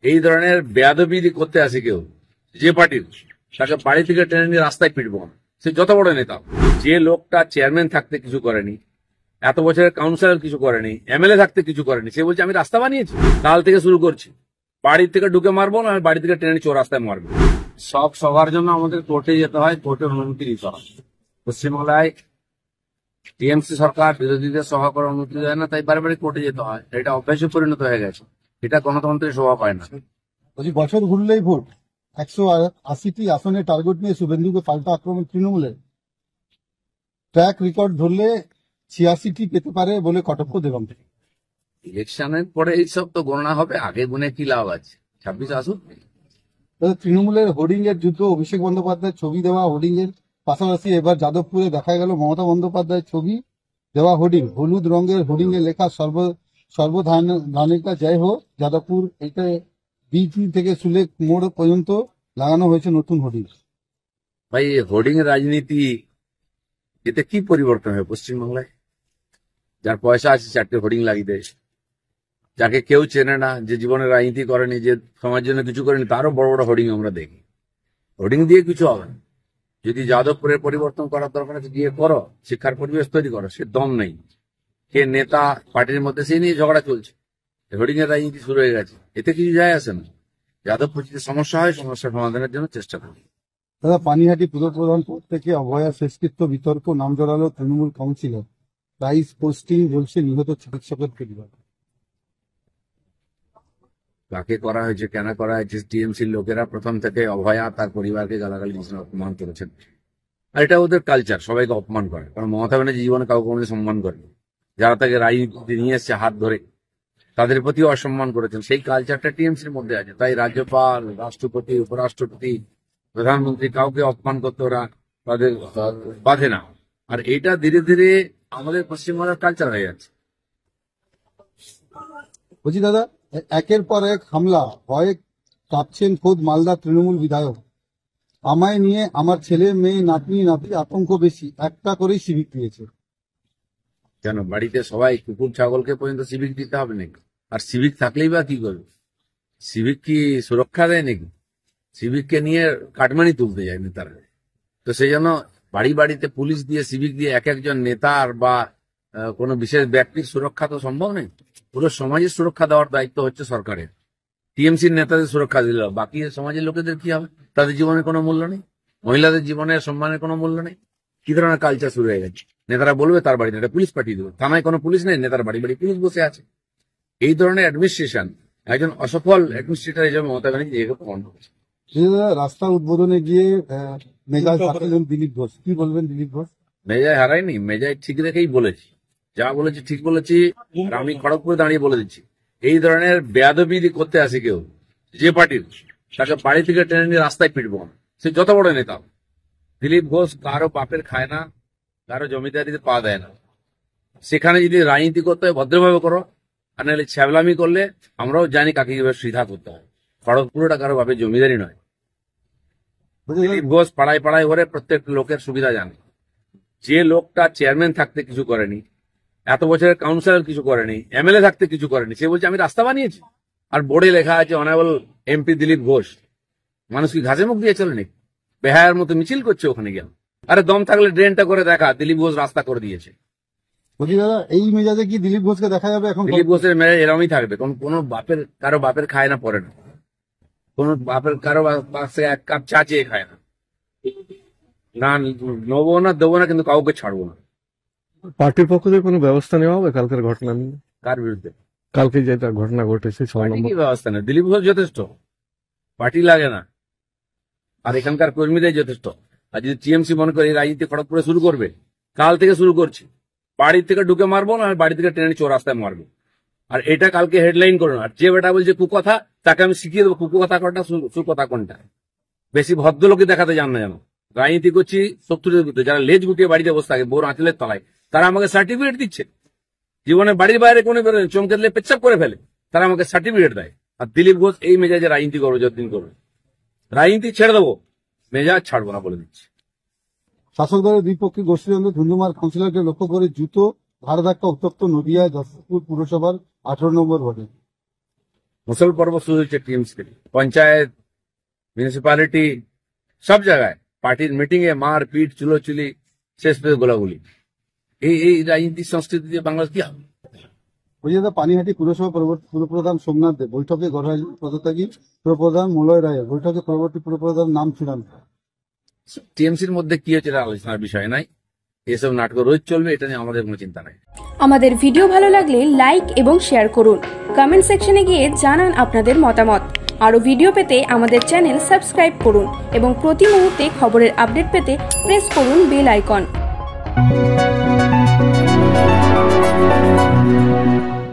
এই ধরনের বেয়াদবি করতে আসে কেউ যে পার্টির, তাকে বাড়ি থেকে টেনে নিয়ে রাস্তায় পিটবো না, সে যত বড় নেতা। যে লোকটা চেয়ারম্যান থাকতে কিছু করেনি, এত বছরের কাউন্সিলর কিছু করেনি, এমএলএ থাকতে কিছু করেনি, সে বলছে আমি রাস্তা বানিয়েছি, কাল থেকে শুরু করছি, বাড়ি থেকে ঢুকে মারবো না, বাড়ি থেকে টেনে নিয়ে রাস্তায় মারবো। সব সবার জন্য আমাদের কোর্টে যেতে হয়, কোর্টের অনুমতি নিতে হয়। পশ্চিমবাংলায় টিএমসি সরকার বিরোধীদের সভা করার অনুমতি দেয় না, তাই বারে বারে কোর্টে যেতে হয়। এটা অভ্যাসে পরিণত হয়ে গেছে, এটা গণতন্ত্রের শোভা পায় না। বছর ঘুরলেই ভোট, 180টি আসনের টার্গেট নিয়ে শুভেন্দুকে পাল্টা আক্রমণ তৃণমূলের। ট্র্যাক রেকর্ড ধরলে 86টি পেতে পারে বলে কটাক্ষ দেবাম। ইলেকশনের পরে এইসব তো গণনা হবে, আগে গুনে কি লাভ আছে? 26 আসুক। তৃণমূলের হোর্ডিং এর যুদ্ধ, অভিষেক বন্দ্যোপাধ্যায়ের ছবি দেওয়া হোর্ডিং এর পাশাপাশি এবার যাদবপুরে দেখা গেল মমতা বন্দ্যোপাধ্যায়ের ছবি দেওয়া হোর্ডিং, হলুদ রঙের হোর্ডিং এ লেখা সর্বধানিকা জয় হোক যাদবপুর। এটা বিপি থেকে সুলেক মোড় পর্যন্ত লাগানো হয়েছে নতুন হোর্ডিং। ভাই, হোর্ডিং এর রাজনীতি, এতে কি পরিবর্তন হয় পশ্চিমবাংলায়? যার পয়সা আছে 4টে হোর্ডিং লাগিয়ে দেয়, যাকে কেউ চেনে না, যে জীবনে রাজনীতি করেনি, যে সমাজের জন্য কিছু করেনি, তারও বড় বড় হোর্ডিং আমরা দেখি। হোর্ডিং দিয়ে কিছু হবে না। যদি যাদবপুরের পরিবর্তন করার দরকার আছে গিয়ে করো, শিক্ষার পরিবেশ তৈরি করো, সে দম নেই। কে নেতা পার্টির মধ্যে, সেই নিয়ে ঝগড়া চলছে, হোর্ডিং এর রাজনীতি শুরু হয়ে গেছে, এতে কিছু যায় আসে না। যাদবপুর যদি সমস্যা হয়, সমস্যার সমাধানের জন্য চেষ্টা করি। দাদা, পানিহাটি পুরপ্রধান পদ থেকে অভয়া শেষকৃত্য বিতর্ক, নাম জড়ালো তৃণমূল কাউন্সিলর, প্রাইস পোস্টিং বলছে নিহত চিকিৎসকের পরিবার। কাকে করা হয়েছে, কেন করা হয়েছে? টিএমসির লোকেরা প্রথম থেকে অভয়া তার পরিবারকে গালাগালি দিয়েছেন, অপমান করেছেন। আর এটা ওদের কালচার, সবাইকে অপমান করে। কারণ মমতা ব্যানার্জি জীবনে কাউকে কোনো সম্মান করেনি। যারা তাকে রাজনীতি নিয়ে এসছে হাত ধরে, তাদের প্রতিও অসম্মান করেছেন। সেই কালচারটা টিএমসির মধ্যে আছে। তাই রাজ্যপাল, রাষ্ট্রপতি, উপরাষ্ট্রপতি, প্রধানমন্ত্রী কাউকে অপমান করতে ওরা তাদের বাধে না। আর এটা ধীরে ধীরে আমাদের পশ্চিমবঙ্গের কালচার হয়ে যাচ্ছে। বলছি দাদা, একের পর এক হামলা, ভয়ে কাঁপছেন খোদ মালদা তৃণমূল বিধায়ক। আমায় নিয়ে আমার ছেলে মেয়ে নাতনি নাতি আতঙ্ক বেশি, একটা করেই সিভিক দিয়েছে। কেন বাড়িতে সবাই কুকুর ছাগলকে পর্যন্ত সিভিক দিতে হবে নাকি? আর সিভিক থাকলেই বা কি করবে? সিভিক কি সুরক্ষা দেয় নাকি? সিভিককে নিয়ে কাটমানি তুলতে যায় নেতারা। তো সেই জন্য বাড়ি বাড়িতে পুলিশ দিয়ে, সিভিক দিয়ে এক একজন নেতার বা কোনো বিশেষ ব্যক্তির সুরক্ষা তো সম্ভব নেই। পুরো সমাজের সুরক্ষা দেওয়ার দায়িত্ব হচ্ছে সরকারের। টিএমসির নেতাদের সুরক্ষা দিল, বাকি সমাজের লোকেদের কি হবে? তাদের জীবনের কোনো মূল্য নেই, মহিলাদের জীবনের সম্মানের কোনো মূল্য নেই। কি ধরনের কালচার শুরু হয়ে গেছে? নেতারা বলবে তার বাড়িতে একটা পুলিশ পাঠিয়ে দেবে, থানায় কোনো পুলিশ নেই, নেতার বাড়ি বাড়ি পুলিশ বসে আছে। এই ধরনের অ্যাডমিনিস্ট্রেশন একজন অসফল অ্যাডমিনিস্ট্রেটর হিসেবে মমতা ব্যানার্জি একে প্রমাণ করেছে। রাস্তা উদ্বোধনে গিয়ে মেজাজ হারালেন দিলীপ ঘোষ, কি বলবেন দিলীপ ঘোষ? মেজাজ হারায়নি, মেজাজ ঠিক রেখেই বলেছি, যা বলেছি ঠিক বলেছি। আর আমি খড়গপুরে দাঁড়িয়ে বলে দিচ্ছি, এই ধরনের বেয়াদবি করতে আসে কেউ যে পার্টির, তাকে বাড়ি থেকে টেনে নিয়ে রাস্তায় পিটবো না, সে যত বড় নেতা। দিলীপ ঘোষ কারো বাপের খায় না, কারো জমিদারিতে পা দেয় না। সেখানে যদি রাজনীতি করতে হয় ভদ্রভাবে করো, আর নাহলে ছ্যাবলামি করলে আমরাও জানি কাকে কিভাবে সিধা করতে হয়। খড়গপুরটা কারো বাপের জমিদারি নয়। দিলীপ ঘোষ পাড়ায় পাড়ায় ঘরে প্রত্যেক লোকের সুবিধা জানে। যে লোকটা চেয়ারম্যান থাকতে কিছু করেনি, এত বছরের কাউন্সিলর কিছু করেনি, এমএলএ থাকতে কিছু করেনি, সে বলছে আমি রাস্তা বানিয়েছি। আর বোর্ডে লেখা আছে অনারেবল এমপি দিলীপ ঘোষ। মানুষ কি ঘাসে মুখ দিয়ে চলে নাকি? বেহায়ার মতো মিছিল করছে ওখানে গিয়ে। আরে দম থাকলে ড্রেনটা করে দেখা, দিলীপ ঘোষ রাস্তা করে দিয়েছে। বলছি দাদা, এই মেজাজে কি দিলীপ ঘোষকে দেখা যাবে এখন? দিলীপ ঘোষের মেজাজ এরমই থাকবে, কোনো কারো বাপের খায় না, পরে না। কোনো বাপের কারো পাশে এক কাপ চা চেয়ে খায় না। না নেবো না, দেবো না, কিন্তু কাউকে ছাড়বো না। পার্টির পক্ষ থেকে কোনো ব্যবস্থা নেওয়া হবে কালকের ঘটনা নিয়ে? কার বিরুদ্ধে? কালকে যেটা ঘটনা ঘটেছে 6 নম্বর। কি ব্যবস্থা নেই? দিলীপ ঘোষ যথেষ্ট, পার্টি লাগে না। আর এখানকার কর্মীদের যথেষ্ট। আর যদি টিএমসি মনে করে এই রাজনীতি খড়গপুরে শুরু করবে, কাল থেকে শুরু করছি, বাড়ি থেকে ঢুকে মারবো না, বাড়ি থেকে টেনে নিয়ে রাস্তায় মারবো। আর এটা কালকে হেডলাইন করুন। আর যে বেটা বলছে কুকথা, তাকে আমি শিখিয়ে দেবো কুকথা কোনটা, সুকথা কোনটা। বেশি ভদ্রলোকে দেখাতে যান না যেন। রাজনীতি করছি শত্রুদের বিরুদ্ধে। যারা লেজ গুটিয়ে বাড়িতে বসে থাকে বোর আঁচলের তলায়, তারা আমাকে সার্টিফিকেট দিচ্ছে। জীবনে বাড়ির বাইরে কোনো বেরোয় চমকে দিলে পেচ্ছাপ করে ফেলে, তারা আমাকে সার্টিফিকেট দেয়। আর দিলীপ ঘোষ এই মেজাজে রাজনীতি করবে, যতদিন করবে। রাজনীতি ছেড়ে দেবো, মেজাজ ছাড়বো না বলে দিচ্ছি। শাসক দলের দ্বিপক্ষী গোষ্ঠীদ্বন্দ্ব, ধুন্ধুমার কাউন্সিলরকে লক্ষ্য করে জুতো, ঘাড় ধাক্কা উত্তপ্ত নদিয়ায় যশোরপুর পুরসভার 18 নম্বর ওয়ার্ডে। মুসল পর্ব শুরু হয়েছে টিএমসি, পঞ্চায়েত, মিউনিসিপ্যালিটি, সব জায়গায় পার্টির মিটিং এ মার পিট, চুলোচুলি, শেষ পেয়ে গোলাগুলি। এই রাজনীতি সংস্কৃতি দিয়ে বাংলাদেশ কি হবে? হরিয়াদা পানিহাটি পুরসভা পুরপ্রধান সোমনাথ দেব বৈঠকে গড়াই পদত্যাগী পুরপ্রধান মলয় রায়ের বৈঠকে পরবর্তী পুরপ্রধান নাম চূড়ান্ত। টিএমসির মধ্যে কি হচ্ছে এটা আলোচনার বিষয় নাই, এসব নাটক রোজ চলবে, এটা নিয়ে আমাদের কোনো চিন্তা নাই। আমাদের ভিডিও ভালো লাগলে লাইক এবং শেয়ার করুন। কমেন্ট সেকশনে গিয়ে জানান আপনাদের মতামত। আরো ভিডিও পেতে আমাদের চ্যানেল সাবস্ক্রাইব করুন এবং প্রতি মুহূর্তে খবরের আপডেট পেতে প্রেস করুন বেল আইকন।